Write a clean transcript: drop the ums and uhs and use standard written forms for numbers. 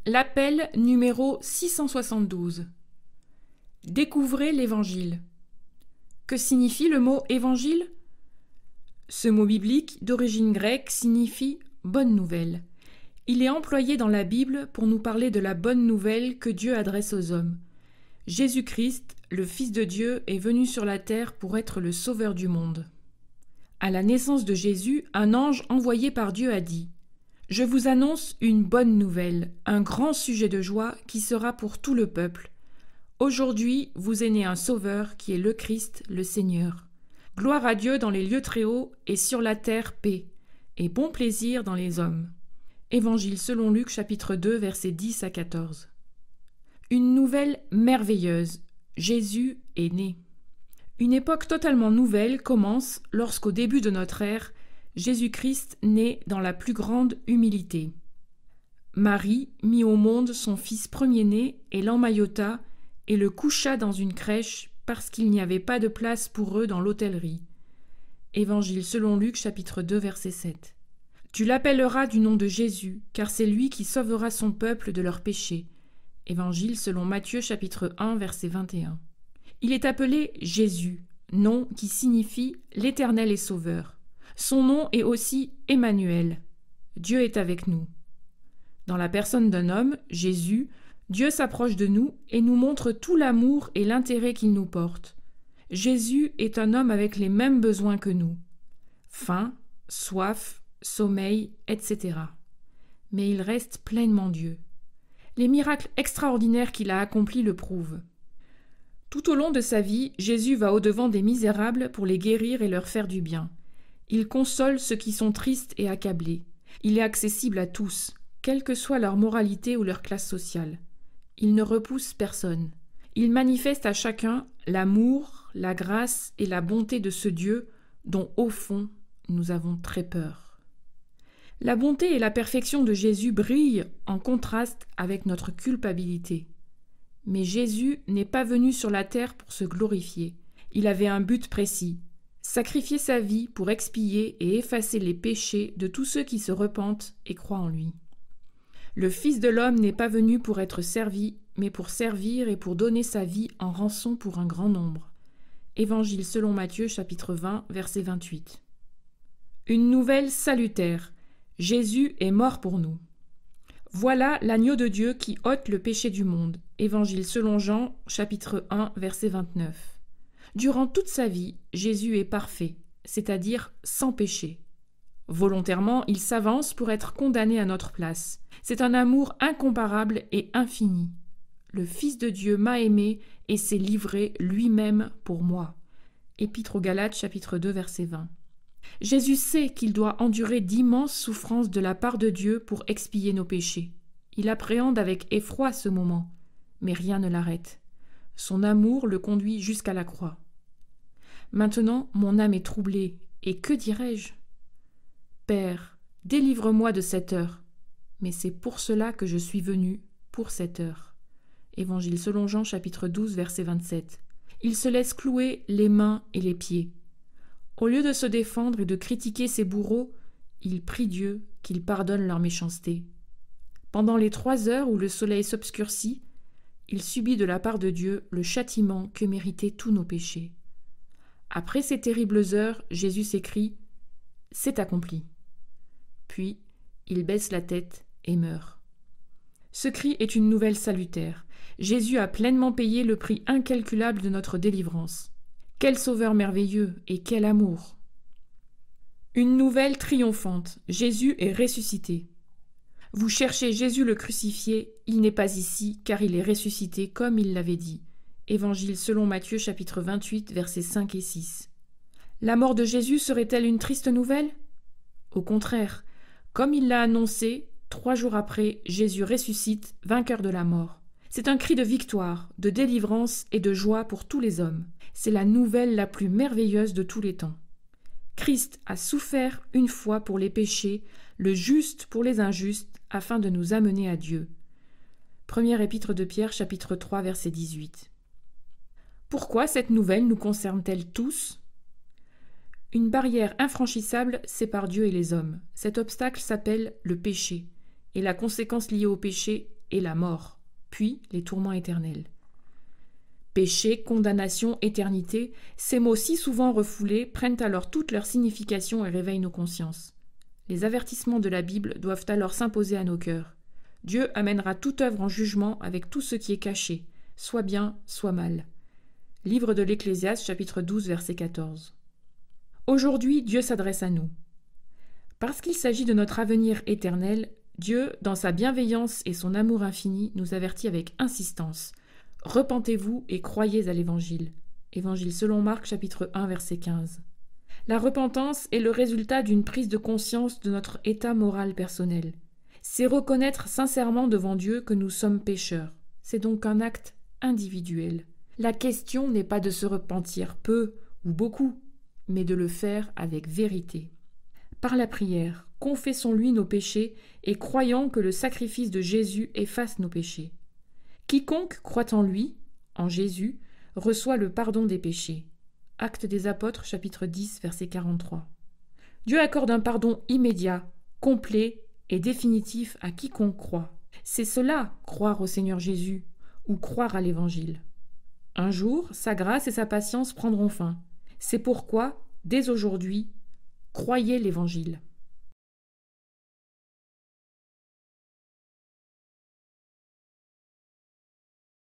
L'appel numéro 672. Découvrez l'Évangile. Que signifie le mot Évangile ? Ce mot biblique, d'origine grecque, signifie « bonne nouvelle ». Il est employé dans la Bible pour nous parler de la bonne nouvelle que Dieu adresse aux hommes. Jésus-Christ, le Fils de Dieu, est venu sur la terre pour être le sauveur du monde. À la naissance de Jésus, un ange envoyé par Dieu a dit « Je vous annonce une bonne nouvelle, un grand sujet de joie qui sera pour tout le peuple. Aujourd'hui, vous est né un sauveur qui est le Christ, le Seigneur. Gloire à Dieu dans les lieux très hauts et sur la terre paix, et bon plaisir dans les hommes. » Évangile selon Luc, chapitre 2, versets 10 à 14. Une nouvelle merveilleuse. Jésus est né. Une époque totalement nouvelle commence lorsqu'au début de notre ère, Jésus-Christ naît dans la plus grande humilité. Marie mit au monde son fils premier-né et l'emmaillota et le coucha dans une crèche parce qu'il n'y avait pas de place pour eux dans l'hôtellerie. Évangile selon Luc, chapitre 2, verset 7. Tu l'appelleras du nom de Jésus, car c'est lui qui sauvera son peuple de leurs péchés. Évangile selon Matthieu, chapitre 1, verset 21. Il est appelé Jésus, nom qui signifie « l'Éternel est sauveur ». Son nom est aussi Emmanuel. Dieu est avec nous. Dans la personne d'un homme, Jésus, Dieu s'approche de nous et nous montre tout l'amour et l'intérêt qu'il nous porte. Jésus est un homme avec les mêmes besoins que nous. Faim, soif, sommeil, etc. Mais il reste pleinement Dieu. Les miracles extraordinaires qu'il a accomplis le prouvent. Tout au long de sa vie, Jésus va au-devant des misérables pour les guérir et leur faire du bien. Il console ceux qui sont tristes et accablés. Il est accessible à tous, quelle que soit leur moralité ou leur classe sociale. Il ne repousse personne. Il manifeste à chacun l'amour, la grâce et la bonté de ce Dieu dont, au fond, nous avons très peur. La bonté et la perfection de Jésus brillent en contraste avec notre culpabilité. Mais Jésus n'est pas venu sur la terre pour se glorifier. Il avait un but précis. Sacrifier sa vie pour expier et effacer les péchés de tous ceux qui se repentent et croient en lui. Le Fils de l'homme n'est pas venu pour être servi, mais pour servir et pour donner sa vie en rançon pour un grand nombre. Évangile selon Matthieu, chapitre 20, verset 28. Une nouvelle salutaire. Jésus est mort pour nous. Voilà l'agneau de Dieu qui ôte le péché du monde. Évangile selon Jean, chapitre 1, verset 29. Durant toute sa vie, Jésus est parfait, c'est-à-dire sans péché. Volontairement, il s'avance pour être condamné à notre place. C'est un amour incomparable et infini. Le Fils de Dieu m'a aimé et s'est livré lui-même pour moi. Épître aux Galates, chapitre 2, verset 20. Jésus sait qu'il doit endurer d'immenses souffrances de la part de Dieu pour expier nos péchés. Il appréhende avec effroi ce moment, mais rien ne l'arrête. Son amour le conduit jusqu'à la croix. Maintenant, mon âme est troublée, et que dirais-je ? Père, délivre-moi de cette heure. Mais c'est pour cela que je suis venu, pour cette heure. Évangile selon Jean, chapitre 12, verset 27. Il se laisse clouer les mains et les pieds. Au lieu de se défendre et de critiquer ses bourreaux, il prie Dieu qu'il pardonne leur méchanceté. Pendant les 3 heures où le soleil s'obscurcit, il subit de la part de Dieu le châtiment que méritaient tous nos péchés. Après ces terribles heures, Jésus s'écrie « C'est accompli ». Puis, il baisse la tête et meurt. Ce cri est une nouvelle salutaire. Jésus a pleinement payé le prix incalculable de notre délivrance. Quel sauveur merveilleux et quel amour! Une nouvelle triomphante. Jésus est ressuscité. Vous cherchez Jésus le crucifié, il n'est pas ici, car il est ressuscité comme il l'avait dit. Évangile selon Matthieu, chapitre 28, versets 5 et 6. La mort de Jésus serait-elle une triste nouvelle ? Au contraire, comme il l'a annoncé, 3 jours après, Jésus ressuscite, vainqueur de la mort. C'est un cri de victoire, de délivrance et de joie pour tous les hommes. C'est la nouvelle la plus merveilleuse de tous les temps. Christ a souffert une fois pour les péchés, le juste pour les injustes, afin de nous amener à Dieu. Première épître de Pierre, chapitre 3, verset 18. Pourquoi cette nouvelle nous concerne-t-elle tous ? Une barrière infranchissable sépare Dieu et les hommes. Cet obstacle s'appelle le péché, et la conséquence liée au péché et la mort, puis les tourments éternels. Péché, condamnation, éternité, ces mots si souvent refoulés prennent alors toute leur signification et réveillent nos consciences. Les avertissements de la Bible doivent alors s'imposer à nos cœurs. Dieu amènera toute œuvre en jugement avec tout ce qui est caché, soit bien, soit mal. Livre de l'Ecclésiaste, chapitre 12, verset 14. Aujourd'hui, Dieu s'adresse à nous. Parce qu'il s'agit de notre avenir éternel, Dieu, dans sa bienveillance et son amour infini, nous avertit avec insistance. Repentez-vous et croyez à l'Évangile. Évangile selon Marc, chapitre 1, verset 15. La repentance est le résultat d'une prise de conscience de notre état moral personnel. C'est reconnaître sincèrement devant Dieu que nous sommes pécheurs. C'est donc un acte individuel. La question n'est pas de se repentir peu ou beaucoup, mais de le faire avec vérité. Par la prière, confessons-lui nos péchés et croyons que le sacrifice de Jésus efface nos péchés. Quiconque croit en lui, en Jésus, reçoit le pardon des péchés. Actes des Apôtres, chapitre 10, verset 43. Dieu accorde un pardon immédiat, complet et définitif à quiconque croit. C'est cela, croire au Seigneur Jésus, ou croire à l'Évangile. Un jour, sa grâce et sa patience prendront fin. C'est pourquoi, dès aujourd'hui, croyez l'Évangile.